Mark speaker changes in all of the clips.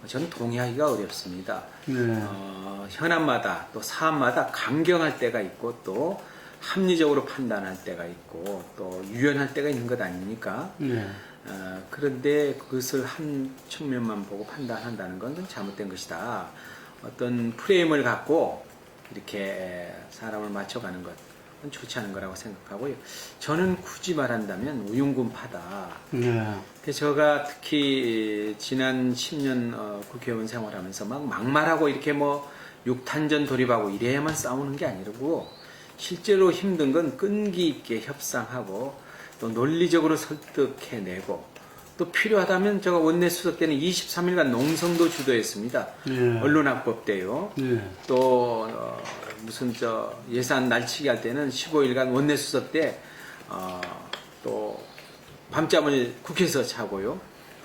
Speaker 1: 저는 동의하기가 어렵습니다.
Speaker 2: 네.
Speaker 1: 현안마다 또 사안마다 강경할 때가 있고 또 합리적으로 판단할 때가 있고 또 유연할 때가 있는 것 아닙니까?
Speaker 2: 네.
Speaker 1: 그런데 그것을 한 측면만 보고 판단한다는 건 잘못된 것이다. 어떤 프레임을 갖고 이렇게 사람을 맞춰가는 것, 그건 좋지 않은 거라고 생각하고요. 저는 굳이 말한다면 우윤군파다.
Speaker 2: 네.
Speaker 1: 제가 특히 지난 10년 국회의원 생활하면서 막 막말하고 이렇게 뭐 육탄전 돌입하고 이래야만 싸우는 게 아니고 실제로 힘든 건 끈기 있게 협상하고 또 논리적으로 설득해내고 또 필요하다면 제가 원내수석 때는 23일간 농성도 주도했습니다.
Speaker 2: 네.
Speaker 1: 언론학법 때요.
Speaker 2: 네.
Speaker 1: 또 무슨 예산 날치기 할 때는 15일간 원내수석 때 또 밤잠을 국회에서 자고요.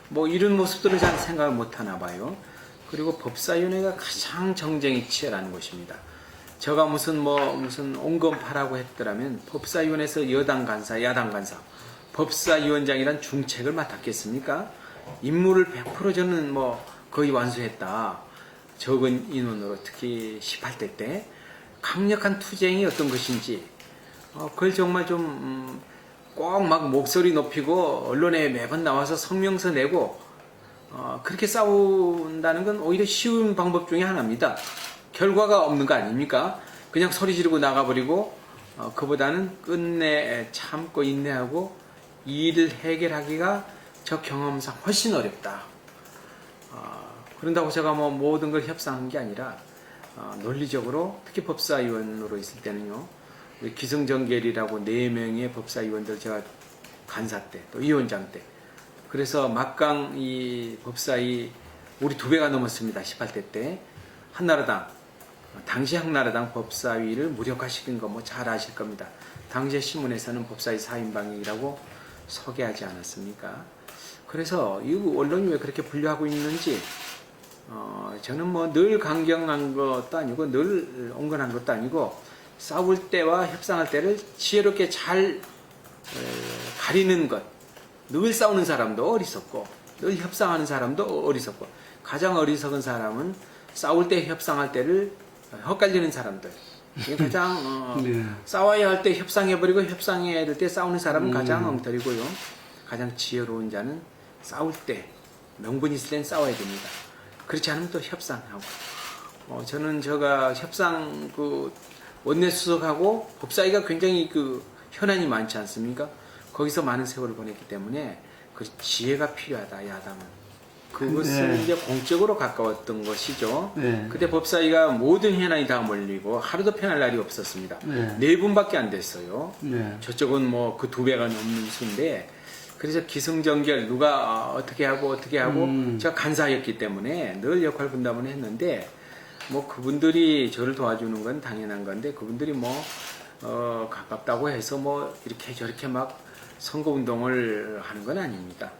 Speaker 1: 뭐 이런 모습들을 잘 생각을 못 하나 봐요. 그리고 법사위원회가 가장 정쟁이 치열한 곳입니다. 제가 무슨 온건파라고 했더라면 법사위원회에서 여당 간사, 야당 간사, 법사위원장이란 중책을 맡았겠습니까? 임무를 100% 저는 거의 완수했다. 적은 인원으로 특히 18대 때 강력한 투쟁이 어떤 것인지 그걸 정말 좀 꼭 막 목소리 높이고 언론에 매번 나와서 성명서 내고 그렇게 싸운다는 건 오히려 쉬운 방법 중에 하나입니다. 결과가 없는 거 아닙니까? 그냥 소리 지르고 나가버리고 그보다는 끝내 참고 인내하고 이 일을 해결하기가 저 경험상 훨씬 어렵다. 그런다고 제가 모든 걸 협상한 게 아니라 논리적으로 특히 법사위원으로 있을 때는요. 우리 기승전결이라고 4명의 법사위원들 제가 간사 때 또 위원장 때 그래서 막강 이 법사위 우리 2배가 넘었습니다. 18대 때 한나라당 당시 한나라당 법사위를 무력화시킨 거 잘 아실 겁니다. 당시 신문에서는 법사위 4인방이라고 소개하지 않았습니까? 그래서 이 언론이 왜 그렇게 분류하고 있는지 저는 늘 강경한 것도 아니고 늘 온건한 것도 아니고 싸울 때와 협상할 때를 지혜롭게 잘 가리는 것. 늘 싸우는 사람도 어리석고 늘 협상하는 사람도 어리석고 가장 어리석은 사람은 싸울 때 협상할 때를 헛갈리는 사람들. 이게 가장
Speaker 2: 네.
Speaker 1: 싸워야 할 때 협상해버리고 협상해야 될 때 싸우는 사람은 가장 엉터리고요. 가장 지혜로운 자는 싸울 때 명분이 있을 땐 싸워야 됩니다. 그렇지 않으면 또 협상하고 저는 제가 협상 원내수석하고 법사위가 굉장히 현안이 많지 않습니까? 거기서 많은 세월을 보냈기 때문에 그 지혜가 필요하다, 야당은. 그것은
Speaker 2: 네.
Speaker 1: 이제 공적으로 가까웠던 것이죠.
Speaker 2: 네.
Speaker 1: 그때 법사위가 모든 현안이 다 몰리고 하루도 편할 날이 없었습니다.
Speaker 2: 네.
Speaker 1: 4분밖에 안 됐어요.
Speaker 2: 네.
Speaker 1: 저쪽은 그 2배가 넘는 수인데 그래서 기승전결 누가 어떻게 하고 제가 간사였기 때문에 늘 역할 분담을 했는데 그분들이 저를 도와주는 건 당연한 건데 그분들이 가깝다고 해서 이렇게 저렇게 막 선거운동을 하는 건 아닙니다.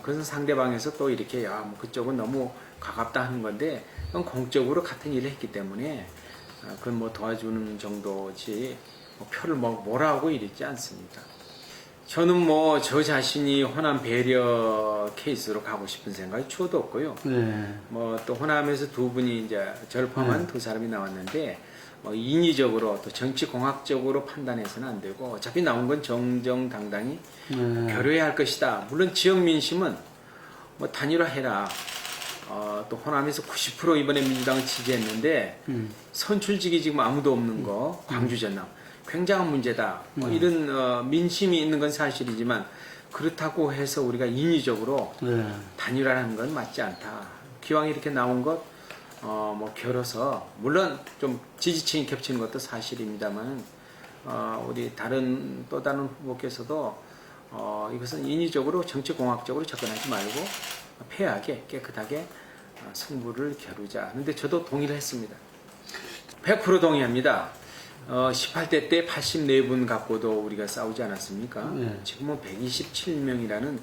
Speaker 1: 그래서 상대방에서 또 이렇게 그쪽은 너무 가깝다 하는 건데 그건 공적으로 같은 일을 했기 때문에 그건 도와주는 정도지 표를 뭐라 하고 이랬지 않습니다. 저는 저 자신이 호남 배려 케이스로 가고 싶은 생각이 추호도 없고요.
Speaker 2: 네.
Speaker 1: 또 호남에서 2분이 이제 저를 포함한 2사람이 나왔는데 인위적으로 또 정치공학적으로 판단해서는 안 되고 어차피 나온 건 정정당당히 결여해야 할 것이다. 물론 지역 민심은 단일화해라. 또 호남에서 90% 이번에 민주당을 지지했는데 선출직이 지금 아무도 없는 거 광주 전남 굉장한 문제다. 이런 민심이 있는 건 사실이지만 그렇다고 해서 우리가 인위적으로 단일화하는 건 맞지 않다. 기왕 이렇게 나온 것 결어서 물론 좀 지지층이 겹치는 것도 사실입니다만 우리 또 다른 후보께서도 이것은 인위적으로 정치공학적으로 접근하지 말고 폐하게 깨끗하게 승부를 겨루자. 근데 저도 동의를 했습니다. 100% 동의합니다. 18대 때 84분 갖고도 우리가 싸우지 않았습니까?
Speaker 2: 네.
Speaker 1: 지금은 127명이라는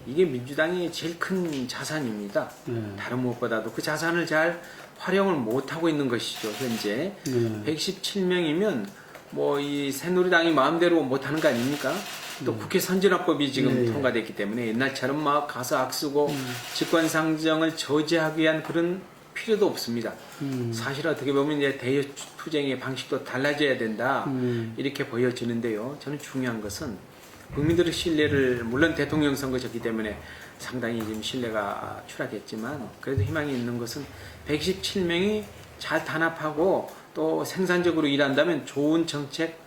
Speaker 1: 이게 민주당의 제일 큰 자산입니다. 다른 무엇보다도 그 자산을 잘 활용을 못하고 있는 것이죠, 현재. 117명이면 이 새누리당이 마음대로 못하는 거 아닙니까? 또 국회 선진화법이 지금
Speaker 2: 네.
Speaker 1: 통과됐기 때문에 옛날처럼 막 가서 악쓰고 직권상정을 저지하기 위한 그런 필요도 없습니다. 사실 어떻게 보면 이제 대투쟁의 방식도 달라져야 된다 이렇게 보여지는데요. 저는 중요한 것은 국민들의 신뢰를 물론 대통령 선거졌기 때문에 상당히 지금 신뢰가 추락했지만 그래도 희망이 있는 것은 117명이 잘 단합하고 또 생산적으로 일한다면 좋은 정책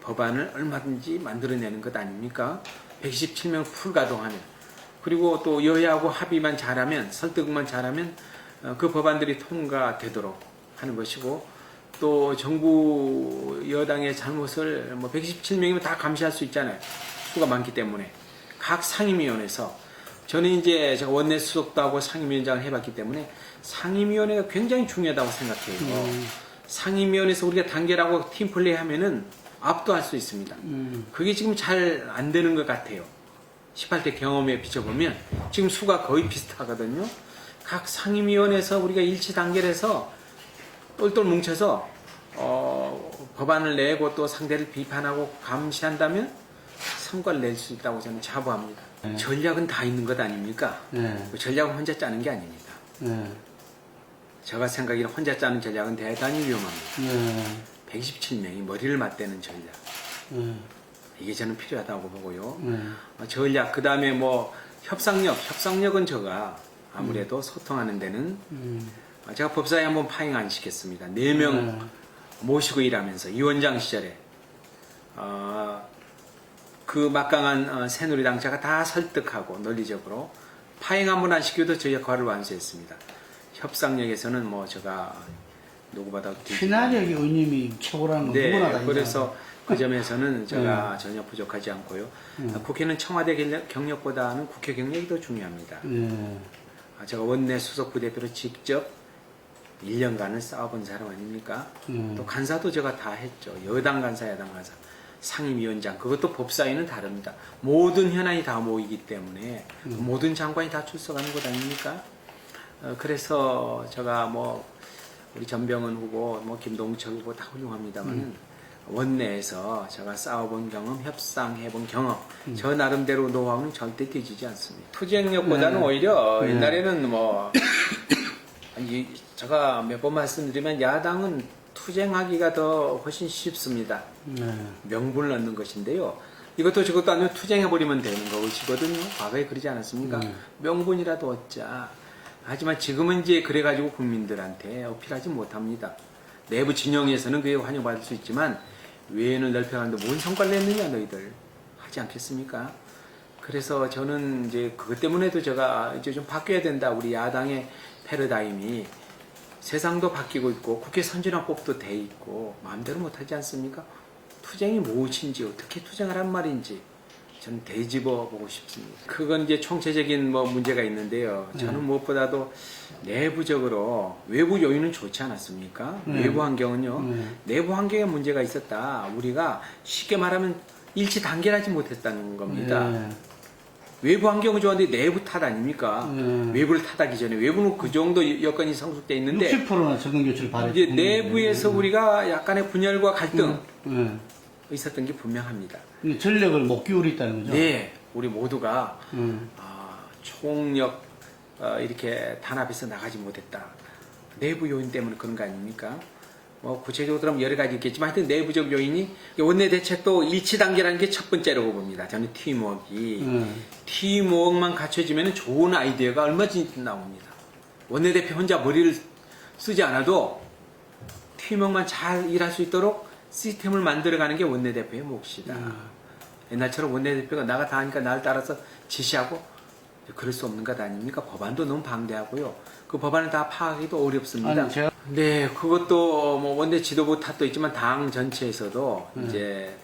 Speaker 1: 법안을 얼마든지 만들어내는 것 아닙니까? 117명 풀 가동하면 그리고 또 여야하고 합의만 잘하면 설득만 잘하면 그 법안들이 통과되도록 하는 것이고 또 정부 여당의 잘못을 뭐 117명이면 다 감시할 수 있잖아요. 수가 많기 때문에 각 상임위원회에서 저는 이제 제가 원내 수석도 하고 상임위원장을 해봤기 때문에 상임위원회가 굉장히 중요하다고 생각해요. 상임위원회에서 우리가 단결하고 팀플레이 하면은 압도할 수 있습니다. 그게 지금 잘 안 되는 것 같아요. 18대 경험에 비춰보면 지금 수가 거의 비슷하거든요. 각 상임위원회에서 우리가 일치 단결해서 똘똘 뭉쳐서 법안을 내고 또 상대를 비판하고 감시한다면 성과를 낼 수 있다고 저는 자부합니다.
Speaker 2: 네.
Speaker 1: 전략은 다 있는 것 아닙니까?
Speaker 2: 네.
Speaker 1: 그 전략은 혼자 짜는 게 아닙니다.
Speaker 2: 네.
Speaker 1: 제가 생각에는 혼자 짜는 전략은 대단히 위험합니다.
Speaker 2: 네.
Speaker 1: 127명이 머리를 맞대는 전략.
Speaker 2: 네.
Speaker 1: 이게 저는 필요하다고 보고요.
Speaker 2: 네.
Speaker 1: 전략, 그 다음에 뭐 협상력은 제가 아무래도 소통하는 데는 제가 법사에 한번 파행 안 시켰습니다. 4명 모시고 일하면서 위원장 시절에 그 막강한 새누리당 제가 다 설득하고 논리적으로 파행 한번 안 시켜도 저 역할을 완수했습니다. 협상력에서는 뭐 제가 누구보다
Speaker 2: 친화력이 의원님이 최고라는 건
Speaker 1: 네,
Speaker 2: 누구나 다
Speaker 1: 그래서 그 점에서는 제가 전혀 부족하지 않고요. 국회는 청와대 경력보다는 국회 경력이 더 중요합니다.
Speaker 2: 네.
Speaker 1: 제가 원내 수석 부대표로 직접 1년간을 싸워본 사람 아닙니까? 또 간사도 제가 다 했죠. 여당 간사, 야당 간사, 상임위원장. 그것도 법사위는 다릅니다. 모든 현안이 다 모이기 때문에 모든 장관이 다 출석하는 것 아닙니까? 그래서 제가 뭐 우리 전병헌 후보, 뭐 김동철 후보 다 훌륭합니다만 원내에서 제가 싸워본 경험, 협상해본 경험, 저 나름대로 노하우는 절대 뒤지지 않습니다. 투쟁력보다는 오히려 옛날에는 뭐 제가 몇 번 말씀드리면 야당은 투쟁하기가 더 훨씬 쉽습니다. 명분을 얻는 것인데요. 이것도 저것도 아니면 투쟁해버리면 되는 것이거든요. 과거에 그러지 않았습니까? 명분이라도 얻자. 하지만 지금은 이제 그래가지고 국민들한테 어필하지 못합니다. 내부 진영에서는 그게 환영받을 수 있지만 외연을 넓혀가는데 뭔 성과를 냈느냐 너희들 하지 않겠습니까? 그래서 저는 이제 그것 때문에도 제가 이제 좀 바뀌어야 된다. 우리 야당의 패러다임이 세상도 바뀌고 있고 국회 선진화법도 돼 있고 마음대로 못하지 않습니까? 투쟁이 무엇인지 어떻게 투쟁하란 말인지 저는 되짚어 보고 싶습니다. 그건 이제 총체적인 뭐 문제가 있는데요. 저는 무엇보다도 내부적으로 외부 요인은 좋지 않았습니까? 외부 환경은요. 내부 환경에 문제가 있었다. 우리가 쉽게 말하면 일치 단결하지 못했다는 겁니다. 외부 환경은 좋았는데 내부 탓 아닙니까? 외부를 탓하기 전에 외부는 그 정도 여건이 성숙돼 있는데
Speaker 2: 60%나 적응 교체를 바랬
Speaker 1: 이제 내부에서 우리가 약간의 분열과 갈등 있었던 게 분명합니다.
Speaker 2: 전력을 못 기울였다는 거죠?
Speaker 1: 네, 우리 모두가 총력 이렇게 단합해서 나가지 못했다. 내부 요인 때문에 그런 거 아닙니까? 뭐 구체적으로 그럼 여러 가지 있겠지만 하여튼 내부적 요인이 원내 대책도 일치 단계라는 게 첫 번째라고 봅니다. 저는 팀워크만 갖춰지면 좋은 아이디어가 얼마든지 나옵니다. 원내대표 혼자 머리를 쓰지 않아도 팀워크만 잘 일할 수 있도록 시스템을 만들어가는 게 원내대표의 몫이다. 옛날처럼 원내대표가 나가 다 하니까 나를 따라서 지시하고 그럴 수 없는 것 아닙니까? 법안도 너무 방대하고요. 그 법안을 다 파악하기도 어렵습니다.
Speaker 2: 아니, 제가...
Speaker 1: 네, 그것도 뭐 원내 지도부 탓도 있지만 당 전체에서도 이제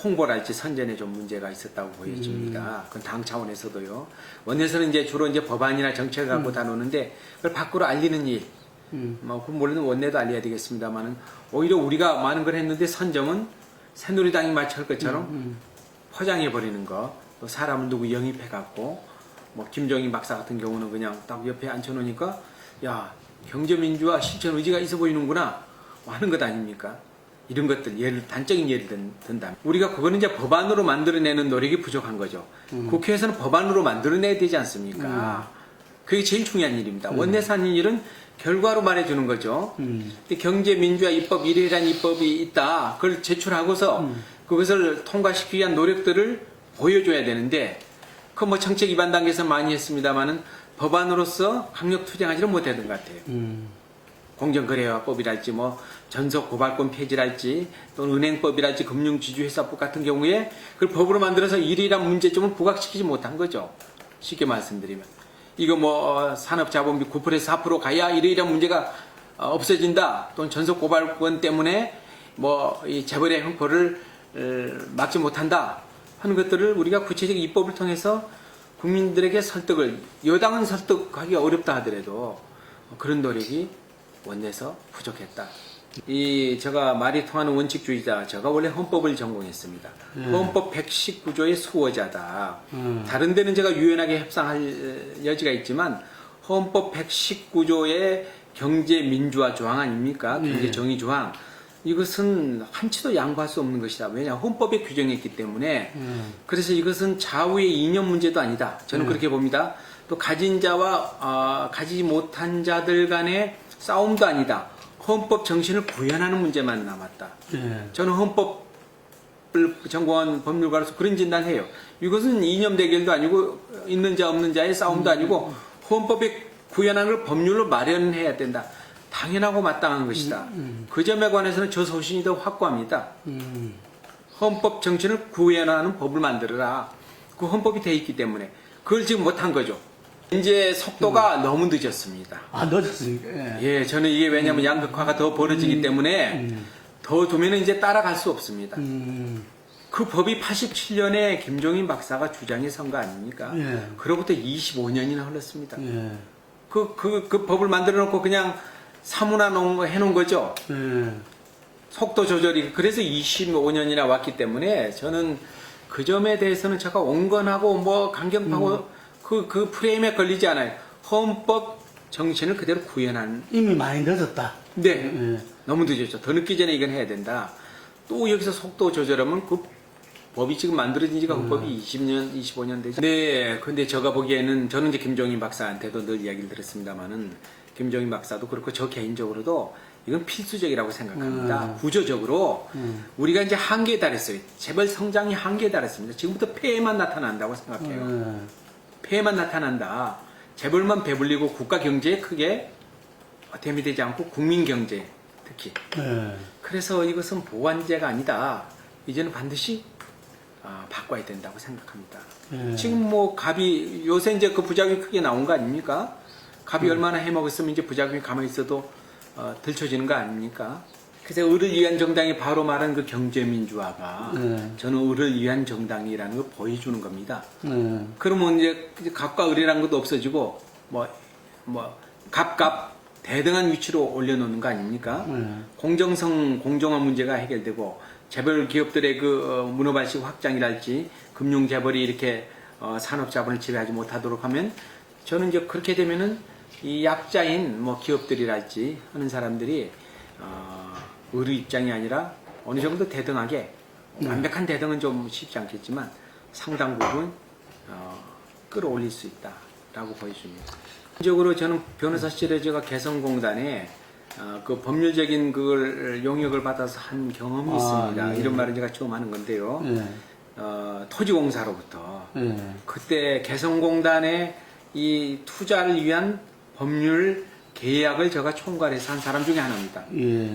Speaker 1: 홍보랄지 선전에 좀 문제가 있었다고 보여집니다. 그건 당 차원에서도요. 원내에서는 이제 주로 이제 법안이나 정책을 갖고 다루는데 그걸 밖으로 알리는 일. 뭐, 그 물론 원내도 알려야 되겠습니다만은 오히려 우리가 많은 걸 했는데 선정은 새누리당이 마치 할 것처럼 포장해 버리는 거. 또 사람을 누구 영입해 갖고 뭐 김정희 박사 같은 경우는 그냥 딱 옆에 앉혀놓으니까 야 경제민주화 실천 의지가 있어 보이는구나 하는 것 아닙니까? 이런 것들 단적인 예를 든다면 우리가 그거는 이제 법안으로 만들어내는 노력이 부족한 거죠. 국회에서는 법안으로 만들어내야 되지 않습니까? 그게 제일 중요한 일입니다. 원내에서 하는 일은 결과로 말해주는 거죠. 경제민주화 입법 1회란 입법이 있다. 그걸 제출하고서 그것을 통과시키기 위한 노력들을 보여줘야 되는데 그 뭐 정책 위반 단계에서 많이 했습니다만은 법안으로서 강력 투쟁하지는 못했던 것 같아요. 공정거래화법이랄지 뭐 전속 고발권 폐지랄지 또는 은행법이랄지 금융지주회사법 같은 경우에 그걸 법으로 만들어서 일이란 문제점을 부각시키지 못한 거죠. 쉽게 말씀드리면 이거 뭐 산업자본비 9%에서 4% 가야 이런 문제가 없어진다. 또는 전속 고발권 때문에 뭐 이 재벌의 횡포를 막지 못한다 하는 것들을 우리가 구체적 입법을 통해서 국민들에게 설득을, 여당은 설득하기 어렵다 하더라도 그런 노력이 원내에서 부족했다. 제가 말이 통하는 원칙주의자, 제가 원래 헌법을 전공했습니다. 헌법 119조의 수호자다. 다른 데는 제가 유연하게 협상할 여지가 있지만 헌법 119조의 경제민주화 조항 아닙니까? 경제정의 조항. 이것은 한치도 양보할 수 없는 것이다. 왜냐? 헌법에 규정했기 때문에. 그래서 이것은 좌우의 이념 문제도 아니다. 저는 그렇게 봅니다. 또 가진 자와 가지지 못한 자들 간의 싸움도 아니다. 헌법 정신을 구현하는 문제만 남았다. 저는 헌법을 전공한 법률가로서 그런 진단해요. 이것은 이념 대결도 아니고 있는 자 없는 자의 싸움도 아니고 헌법에 구현하는 걸 법률로 마련해야 된다. 당연하고 마땅한 것이다. 그 점에 관해서는 저 소신이 더 확고합니다. 헌법 정신을 구현하는 법을 만들어라. 그 헌법이 돼 있기 때문에 그걸 지금 못한 거죠. 이제 속도가 너무 늦었습니다.
Speaker 2: 아, 늦었으니까.
Speaker 1: 예, 저는 이게 왜냐면 양극화가 더 벌어지기 때문에 더 두면 이제 따라갈 수 없습니다. 그 법이 87년에 김종인 박사가 주장해서 한 거 아닙니까?
Speaker 2: 예.
Speaker 1: 그로부터 25년이나 흘렀습니다.
Speaker 2: 예.
Speaker 1: 그 법을 만들어 놓고 그냥 사문화 해놓은 거죠. 속도 조절이. 그래서 25년이나 왔기 때문에 저는 그 점에 대해서는 제가 온건하고 뭐 강경파고 그 프레임에 걸리지 않아요. 헌법 정신을 그대로 구현한.
Speaker 2: 이미 많이 늦었다.
Speaker 1: 네. 너무 늦었죠. 더 늦기 전에 이건 해야 된다. 또 여기서 속도 조절하면 그 법이 지금 만들어진 지가 헌법이 20년, 25년 되죠. 네. 근데 제가 보기에는 저는 이제 김종인 박사한테도 늘 이야기를 들었습니다만은 김종인 박사도 그렇고 저 개인적으로도 이건 필수적이라고 생각합니다. 구조적으로 우리가 이제 한계에 달했어요. 재벌 성장이 한계에 달했습니다. 지금부터 폐해만 나타난다고 생각해요. 폐해만 나타난다. 재벌만 배불리고 국가 경제에 크게 대미되지 않고 국민 경제 특히. 그래서 이것은 보완제가 아니다. 이제는 반드시 바꿔야 된다고 생각합니다. 지금 뭐 갑이 요새 이제 그 부작용이 크게 나온 거 아닙니까? 갑이 얼마나 해먹었으면 이제 부작용이 가만히 있어도 들춰지는 거 아닙니까? 그래서 을을 위한 정당이 바로 말한 그 경제민주화가 저는 을을 위한 정당이라는 걸 보여주는 겁니다. 그러면 이제 갑과 을이라는 것도 없어지고 갑 대등한 위치로 올려놓는 거 아닙니까? 공정성, 공정한 문제가 해결되고 재벌 기업들의 그 문어발식 확장이랄지 금융 재벌이 이렇게 산업 자본을 지배하지 못하도록 하면 저는 이제 그렇게 되면은 이 약자인 뭐 기업들이랄지 하는 사람들이 을의 입장이 아니라 어느 정도 대등하게 완벽한 대등은 좀 쉽지 않겠지만 상당 부분 끌어올릴 수 있다라고 보여줍니다. 개인적으로 저는 변호사 시절에 제가 개성공단에 그 법률적인 그걸 용역을 받아서 한 경험이 있습니다. 이런 말은 제가 처음 하는 건데요. 토지공사로부터 그때 개성공단에 이 투자를 위한 법률 계약을 제가 총괄해서 한 사람 중에 하나입니다.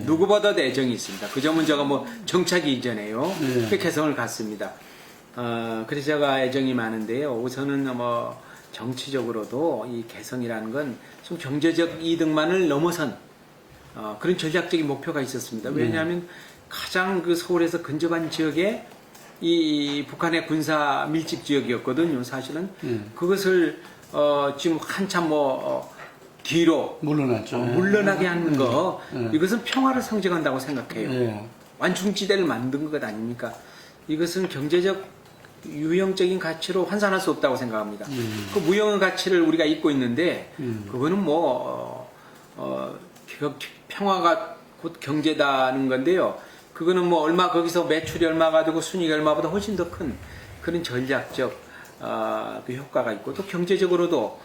Speaker 1: 누구보다도 애정이 있습니다. 그 점은 제가 뭐 정착이 이전에요. 그 개성을 갔습니다. 그래서 제가 애정이 많은데요. 우선은 뭐 정치적으로도 이 개성이라는 건 좀 경제적 이득만을 넘어선 그런 전략적인 목표가 있었습니다. 왜냐하면 가장 그 서울에서 근접한 지역에 이 북한의 군사 밀집 지역이었거든요. 사실은 그것을 지금 한참 뒤로
Speaker 2: 물러났죠.
Speaker 1: 물러나게 하는 거 이것은 평화를 상징한다고 생각해요. 완충지대를 만든 것 아닙니까? 이것은 경제적 유형적인 가치로 환산할 수 없다고 생각합니다. 그 무형의 가치를 우리가 잊고 있는데 그거는 평화가 곧 경제다는 건데요. 그거는 뭐 얼마 거기서 매출이 얼마가 되고 순위가 얼마보다 훨씬 더 큰 그런 전략적 그 효과가 있고 또 경제적으로도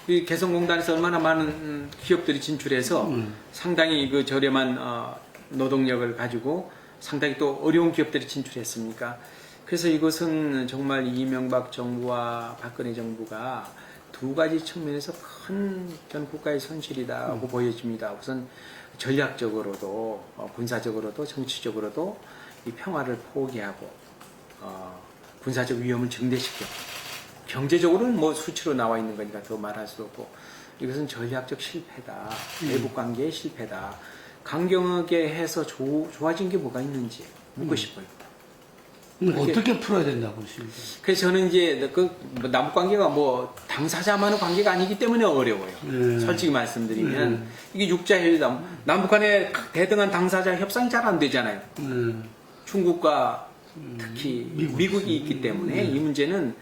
Speaker 1: 이 개성공단에서 얼마나 많은 기업들이 진출해서 상당히 그 저렴한 노동력을 가지고 상당히 또 어려운 기업들이 진출했습니까? 그래서 이것은 정말 이명박 정부와 박근혜 정부가 두 가지 측면에서 큰 전 국가의 손실이다고 보여집니다. 우선 전략적으로도 군사적으로도 정치적으로도 이 평화를 포기하고 군사적 위험을 증대시켜 경제적으로는 뭐 수치로 나와 있는 거니까 더 말할 수 없고 이것은 전략적 실패다. 대북 관계의 실패다. 강경하게 해서 좋아진 게 뭐가 있는지 묻고 싶어요.
Speaker 2: 어떻게 풀어야 된다고 보십니까?
Speaker 1: 그래서 저는 이제 그 남북 관계가 뭐 당사자만의 관계가 아니기 때문에 어려워요. 솔직히 말씀드리면 이게 육자회담 남북 간의 대등한 당사자 협상이 잘 안 되잖아요. 중국과 특히 미국이 있기 때문에 이 문제는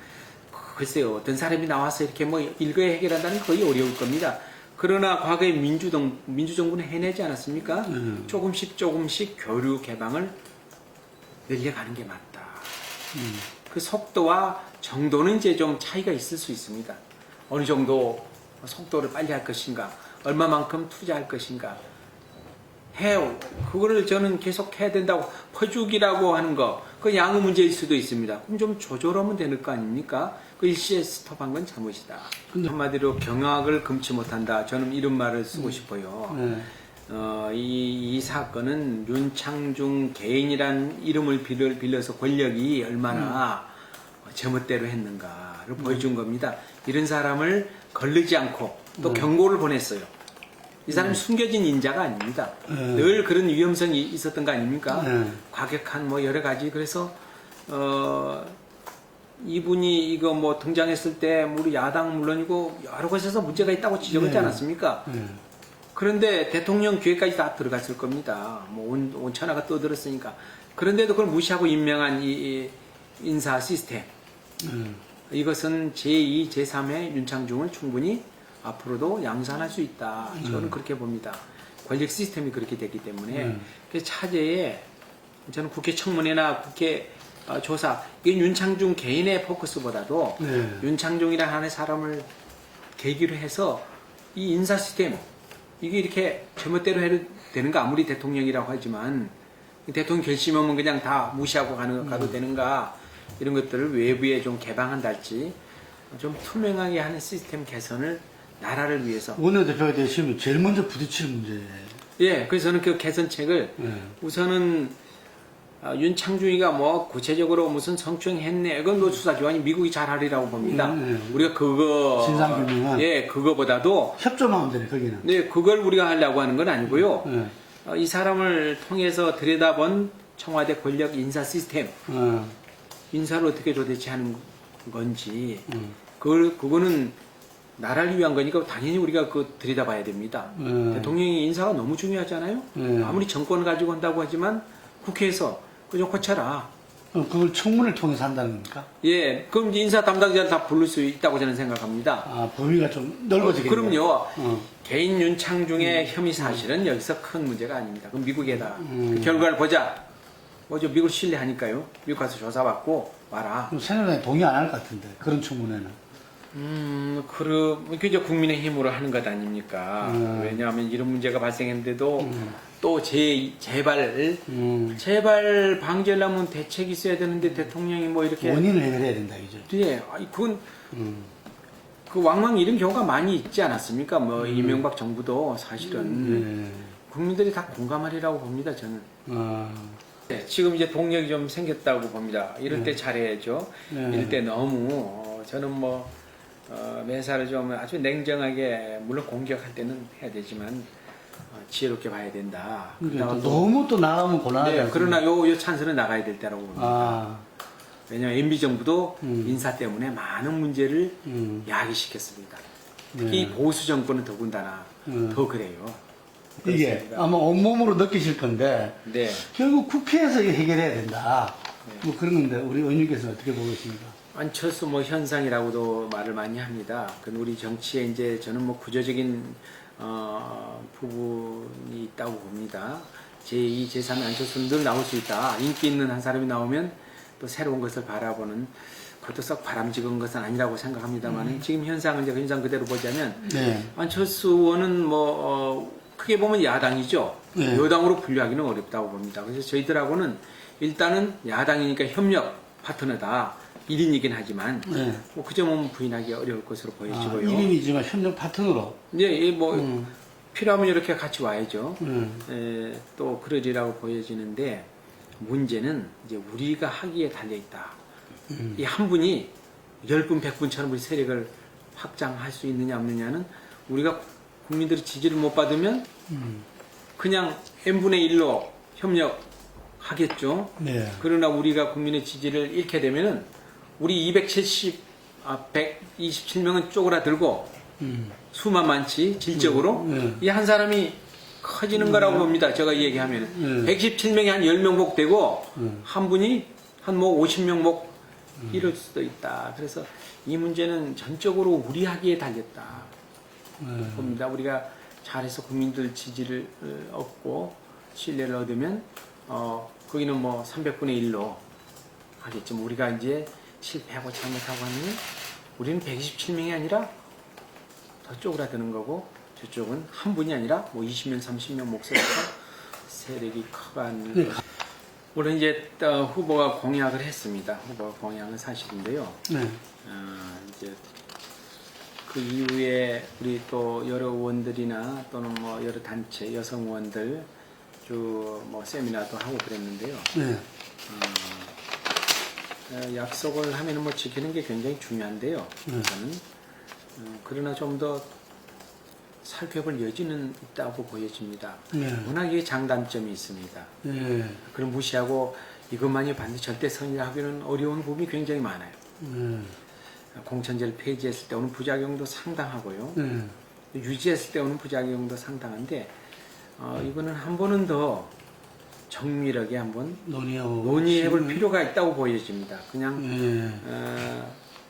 Speaker 1: 글쎄요 어떤 사람이 나와서 이렇게 뭐 일거에 해결한다는 거의 어려울 겁니다. 그러나 과거에 민주정부는 해내지 않았습니까? 조금씩 교류 개방을 늘려가는 게 맞다. 그 속도와 정도는 이제 좀 차이가 있을 수 있습니다. 어느 정도 속도를 빨리 할 것인가, 얼마만큼 투자할 것인가. 그거를 저는 계속 해야 된다고 퍼주기라고 하는 거, 그 양의 문제일 수도 있습니다. 그럼 좀 조절하면 되는 거 아닙니까? 그 일시에 스톱한 건 잘못이다. 한마디로 경악을 금치 못한다. 저는 이런 말을 쓰고 싶어요. 이 사건은 윤창중 개인이란 이름을 빌려서 권력이 얼마나 제멋대로 했는가를 보여준 겁니다. 이런 사람을 걸르지 않고 또 경고를 보냈어요. 이 사람이 숨겨진 인자가 아닙니다. 늘 그런 위험성이 있었던 거 아닙니까? 과격한 뭐 여러 가지. 그래서 이분이 이거 뭐 등장했을 때 우리 야당 물론이고 여러 곳에서 문제가 있다고 지적했지 않았습니까? 그런데 대통령 귀에까지 다 들어갔을 겁니다. 뭐 온천하가 떠들었으니까. 그런데도 그걸 무시하고 임명한 이 인사 시스템. 이것은 제2, 제3의 윤창중을 충분히 앞으로도 양산할 수 있다. 저는 그렇게 봅니다. 권력 시스템이 그렇게 됐기 때문에. 그래서 차제에 저는 국회 청문회나 국회 조사, 이게 윤창중 개인의 포커스보다도 윤창중이라는 하나의 사람을 계기로 해서 이 인사 시스템, 이게 이렇게 제멋대로 해도 되는가? 아무리 대통령이라고 하지만 대통령 결심하면 그냥 다 무시하고 가도 되는가? 이런 것들을 외부에 좀 개방한달지 좀 투명하게 하는 시스템 개선을 나라를 위해서.
Speaker 2: 원내대표가 되시면 제일 먼저 부딪힐 문제예요.
Speaker 1: 예, 그래서 저는 그 개선책을 우선은 윤창중이가 뭐 구체적으로 무슨 성추행했네, 이건 뭐 수사기관이 미국이 잘 하리라고 봅니다. 우리가 그거
Speaker 2: 진상규명은
Speaker 1: 그거보다도
Speaker 2: 협조만 하면 되네 거기는.
Speaker 1: 네, 그걸 우리가 하려고 하는 건 아니고요. 이 사람을 통해서 들여다본 청와대 권력 인사 시스템, 인사를 어떻게 도대체 하는 건지, 그거는 나라를 위한 거니까 당연히 우리가 그 들여다봐야 됩니다. 대통령의 인사가 너무 중요하잖아요. 아무리 정권을 가지고 한다고 하지만 국회에서 그저 고쳐라.
Speaker 2: 그걸 청문을 통해서 한다는 겁니까?
Speaker 1: 예, 그럼 이제 인사 담당자를 다 부를 수 있다고 저는 생각합니다.
Speaker 2: 아, 범위가 좀 넓어지겠네요.
Speaker 1: 그럼요. 개인 윤창중의 혐의 사실은 여기서 큰 문제가 아닙니다. 그럼 미국에다 그 결과를 보자. 뭐죠? 미국 신뢰하니까요. 미국 가서 조사받고 와라.
Speaker 2: 새누리당이 동의 안 할 것 같은데 그런 청문회는.
Speaker 1: 그저 국민의 힘으로 하는 것 아닙니까? 왜냐하면 이런 문제가 발생했는데도 또 제발 방지하려면 대책이 있어야 되는데 대통령이 뭐 이렇게
Speaker 2: 원인을 해결해야 된다 이제.
Speaker 1: 예, 그건 그 왕왕 이런 경우가 많이 있지 않았습니까? 뭐 이명박 정부도 사실은 국민들이 다 공감하리라고 봅니다. 저는. 네, 지금 이제 동력이 좀 생겼다고 봅니다. 이럴 때 잘해야죠. 이럴 때 너무 저는 뭐 매사를 좀 아주 냉정하게 물론 공격할 때는 해야 되지만 지혜롭게 봐야 된다.
Speaker 2: 너무 또 나가면 곤란하다.
Speaker 1: 네, 그러나 요 찬스는 나가야 될 때라고 봅니다. 왜냐하면 MB 정부도 인사 때문에 많은 문제를 야기시켰습니다. 특히 보수 정권은 더군다나 더 그래요.
Speaker 2: 이게
Speaker 1: 그렇습니다.
Speaker 2: 아마 온몸으로 느끼실 건데
Speaker 1: 네.
Speaker 2: 결국 국회에서 이게 해결해야 된다. 뭐 그런 건데 우리 의원님께서 어떻게 보고 계십니까?
Speaker 1: 안철수 뭐 현상이라고도 말을 많이 합니다. 그 우리 정치에 이제 저는 뭐 구조적인 부분이 있다고 봅니다. 제2, 제3의 안철수는 늘 나올 수 있다. 인기 있는 한 사람이 나오면 또 새로운 것을 바라보는 그것도 썩 바람직한 것은 아니라고 생각합니다만 지금 현상을 이제 현상 그대로 보자면
Speaker 2: 네.
Speaker 1: 안철수 의원은 크게 보면 야당이죠.
Speaker 2: 네.
Speaker 1: 여당으로 분류하기는 어렵다고 봅니다. 그래서 저희들하고는 일단은 야당이니까 협력 파트너다. 1인이긴 하지만
Speaker 2: 네.
Speaker 1: 그 점은 부인하기 어려울 것으로 보여지고요.
Speaker 2: 1인이지만 협력 파트너로.
Speaker 1: 예, 필요하면 이렇게 같이 와야죠.
Speaker 2: 네.
Speaker 1: 또 그러리라고 보여지는데 문제는 이제 우리가 하기에 달려 있다. 이 한 분이 10분, 100분처럼 우리 세력을 확장할 수 있느냐 없느냐는 우리가 국민들의 지지를 못 받으면 그냥 n분의 1로 협력하겠죠.
Speaker 2: 네.
Speaker 1: 그러나 우리가 국민의 지지를 잃게 되면은 우리 127명은 쪼그라들고 수만 많지 질적으로 이 한 사람이 커지는 거라고 봅니다. 제가 얘기하면 117명이 한 10명 목 되고 한 분이 한 50명 목 이럴 수도 있다. 그래서 이 문제는 전적으로 우리 하기에 달렸다 봅니다. 우리가 잘해서 국민들 지지를 얻고 신뢰를 얻으면 거기는 300분의 1로 하겠지만 우리가 이제 실패하고 잘못하고 하면 우리는 127명이 아니라 더 쪼그라드는 거고 저쪽은 한 분이 아니라 20명, 30명 목소리가 세력이 커가는
Speaker 2: 네.
Speaker 1: 물론 이제 후보가 공약을 했습니다. 후보가 공약은 사실인데요.
Speaker 2: 네.
Speaker 1: 이제 그 이후에 우리 또 여러 의원들이나 또는 여러 단체 여성 의원들 세미나도 하고 그랬는데요.
Speaker 2: 네.
Speaker 1: 약속을 하면 지키는 게 굉장히 중요한데요. 저는 그러나 좀 더 살펴볼 여지는 있다고 보여집니다.
Speaker 2: 네.
Speaker 1: 워낙 이게 장단점이 있습니다.
Speaker 2: 네.
Speaker 1: 그럼 무시하고 이것만이 반드시 절대선이라 하기는 어려운 부분이 굉장히 많아요. 공천제를 폐지했을 때 오는 부작용도 상당하고요. 유지했을 때 오는 부작용도 상당한데 이거는 한 번은 더 정밀하게 한번 논의해볼 필요가 있다고 보여집니다. 그냥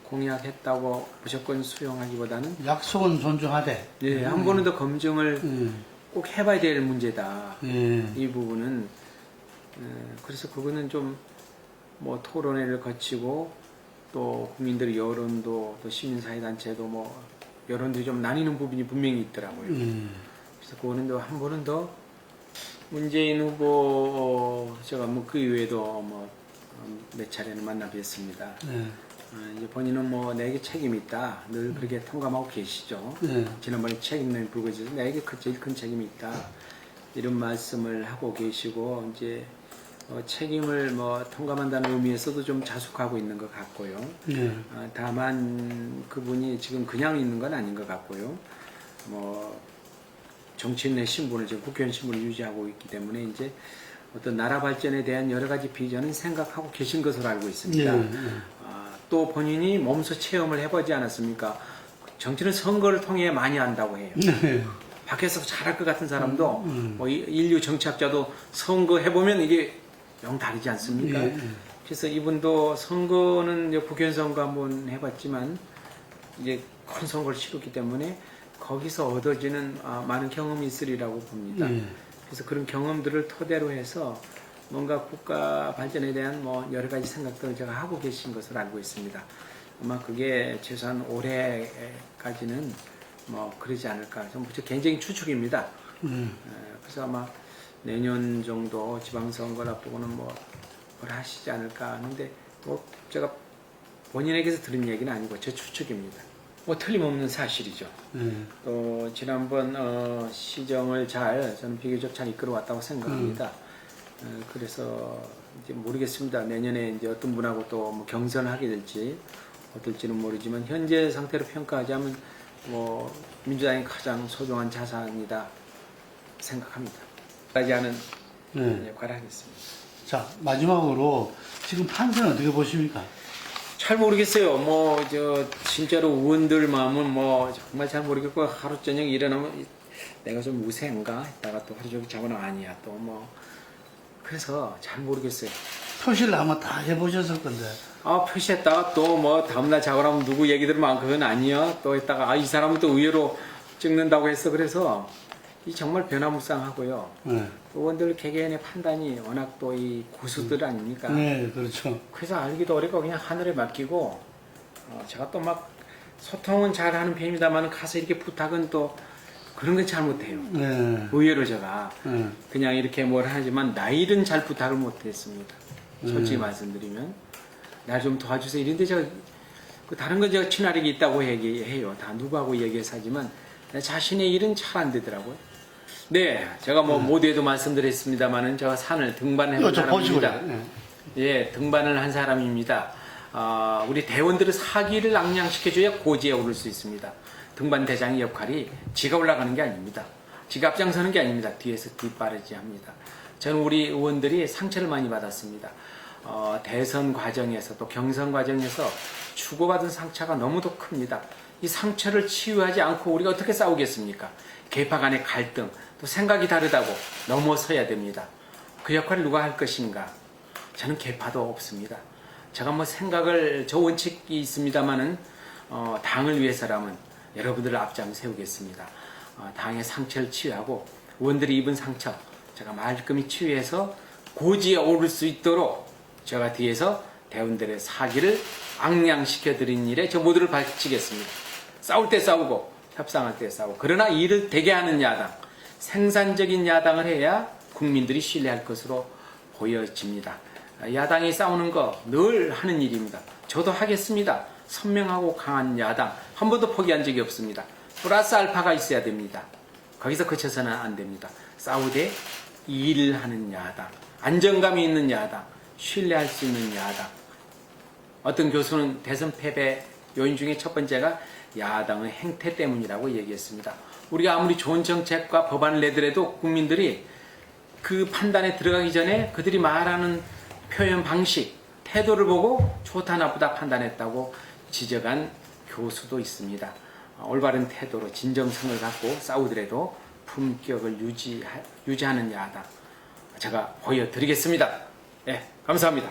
Speaker 1: 공약했다고 무조건 수용하기보다는
Speaker 2: 약속은 존중하되.
Speaker 1: 예, 한 번은 더 검증을 꼭 해봐야 될 문제다. 이 부분은 그래서 그거는 좀 토론회를 거치고 또 국민들의 여론도 또 시민사회단체도 여론들이 좀 나뉘는 부분이 분명히 있더라고요. 그래서 그거는 한 번은 더 문재인 후보 제가 그 이후에도 몇 차례는 만나 뵀습니다. 이제 본인은 내게 책임이 있다. 늘 그렇게 통감하고 계시죠. 지난번에 책임론이 불거져서 내게 제일 큰 책임이 있다. 이런 말씀을 하고 계시고 이제 책임을 통감한다는 의미에서도 좀 자숙하고 있는 것 같고요. 다만 그분이 지금 그냥 있는 건 아닌 것 같고요. 정치인의 신분을 지금 국회의원 신분을 유지하고 있기 때문에 이제 어떤 나라 발전에 대한 여러 가지 비전은 생각하고 계신 것으로 알고 있습니다. 또 본인이 몸소 체험을 해보지 않았습니까? 정치는 선거를 통해 많이 한다고 해요. 밖에서 잘할 것 같은 사람도 인류 정치학자도 선거 해보면 이게 영 다르지 않습니까? 그래서 이분도 선거는 이제 국회의원 선거 한번 해봤지만 이제 큰 선거를 치렀기 때문에 거기서 얻어지는 많은 경험이 있으리라고 봅니다. 그래서 그런 경험들을 토대로 해서 뭔가 국가 발전에 대한 여러 가지 생각들을 제가 하고 계신 것으로 알고 있습니다. 아마 그게 최소한 올해까지는 그러지 않을까. 좀 개인적인 추측입니다. 그래서 아마 내년 정도 지방선거를 앞두고는 뭘 하시지 않을까 하는데 제가 본인에게서 들은 얘기는 아니고 제 추측입니다. 틀림없는 사실이죠. 또 지난번 시정을 저는 비교적 잘 이끌어왔다고 생각합니다. 그래서 이제 모르겠습니다. 내년에 이제 어떤 분하고 또 경선을 하게 될지 어떨지는 모르지만 현재 상태로 평가하자면 민주당이 가장 소중한 자산이다 생각합니다. 하지 않은 역할을 하겠습니다.
Speaker 2: 자, 마지막으로 지금 판세는 어떻게 보십니까?
Speaker 1: 잘 모르겠어요. 진짜로 의원들 마음은 정말 잘 모르겠고 하루 저녁 일어나면 내가 좀 우세인가 했다가 또 하루 종일 자고는 아니야. 그래서 잘 모르겠어요.
Speaker 2: 표시를 아마 다 해보셨을 건데.
Speaker 1: 표시했다가 또 다음날 자고 나면 누구 얘기 들으면 그건 아니야. 또 했다가 이 사람은 또 의외로 찍는다고 했어. 그래서 이 정말 변화무쌍하고요.
Speaker 2: 네.
Speaker 1: 의원들 개개인의 판단이 워낙 또 이 고수들 아닙니까?
Speaker 2: 네, 그렇죠.
Speaker 1: 그래서 알기도 어렵고 그냥 하늘에 맡기고 제가 또 막 소통은 잘하는 편입니다만 가서 이렇게 부탁은 또 그런 건 잘 못해요.
Speaker 2: 네.
Speaker 1: 의외로 제가
Speaker 2: 네.
Speaker 1: 그냥 이렇게 뭘 하지만 나일은 잘 부탁을 못했습니다. 솔직히 말씀드리면 날 좀 도와주세요. 이런데 제가 그 다른 건 제가 친화력이 있다고 얘기해요. 다 누구하고 얘기해서 하지만 자신의 일은 잘 안 되더라고요. 네, 제가 뭐 모두에도 말씀드렸습니다만은 제가 산을 등반해 본
Speaker 2: 이거 좀 보시고.
Speaker 1: 사람입니다.
Speaker 2: 네.
Speaker 1: 예, 등반을 한 사람입니다. 우리 대원들의 사기를 앙양시켜줘야 고지에 오를 수 있습니다. 등반 대장의 역할이 지가 올라가는 게 아닙니다. 지가 앞장서는 게 아닙니다. 뒤에서 뒷바라지 합니다. 저는 우리 의원들이 상처를 많이 받았습니다. 대선 과정에서 또 경선 과정에서 주고받은 상처가 너무도 큽니다. 이 상처를 치유하지 않고 우리가 어떻게 싸우겠습니까? 계파 간의 갈등, 또 생각이 다르다고 넘어서야 됩니다. 그 역할을 누가 할 것인가? 저는 계파도 없습니다. 제가 뭐 생각을, 저 원칙이 있습니다만은, 당을 위해서라면 여러분들을 앞장 세우겠습니다. 당의 상처를 치유하고, 의원들이 입은 상처, 제가 말끔히 치유해서 고지에 오를 수 있도록 제가 뒤에서 대원들의 사기를 앙양시켜 드린 일에 저 모두를 바치겠습니다. 싸울 때 싸우고 협상할 때 싸우고, 그러나 일을 되게 하는 야당, 생산적인 야당을 해야 국민들이 신뢰할 것으로 보여집니다. 야당이 싸우는 거 늘 하는 일입니다. 저도 하겠습니다. 선명하고 강한 야당 한 번도 포기한 적이 없습니다. 플러스 알파가 있어야 됩니다. 거기서 그쳐서는 안 됩니다. 싸우되 일을 하는 야당, 안정감이 있는 야당, 신뢰할 수 있는 야당. 어떤 교수는 대선 패배 요인 중에 첫 번째가 야당의 행태 때문이라고 얘기했습니다. 우리가 아무리 좋은 정책과 법안을 내더라도 국민들이 그 판단에 들어가기 전에 그들이 말하는 표현 방식, 태도를 보고 좋다 나쁘다 판단했다고 지적한 교수도 있습니다. 올바른 태도로 진정성을 갖고 싸우더라도 품격을 유지하는 야당 제가 보여드리겠습니다. 네, 감사합니다.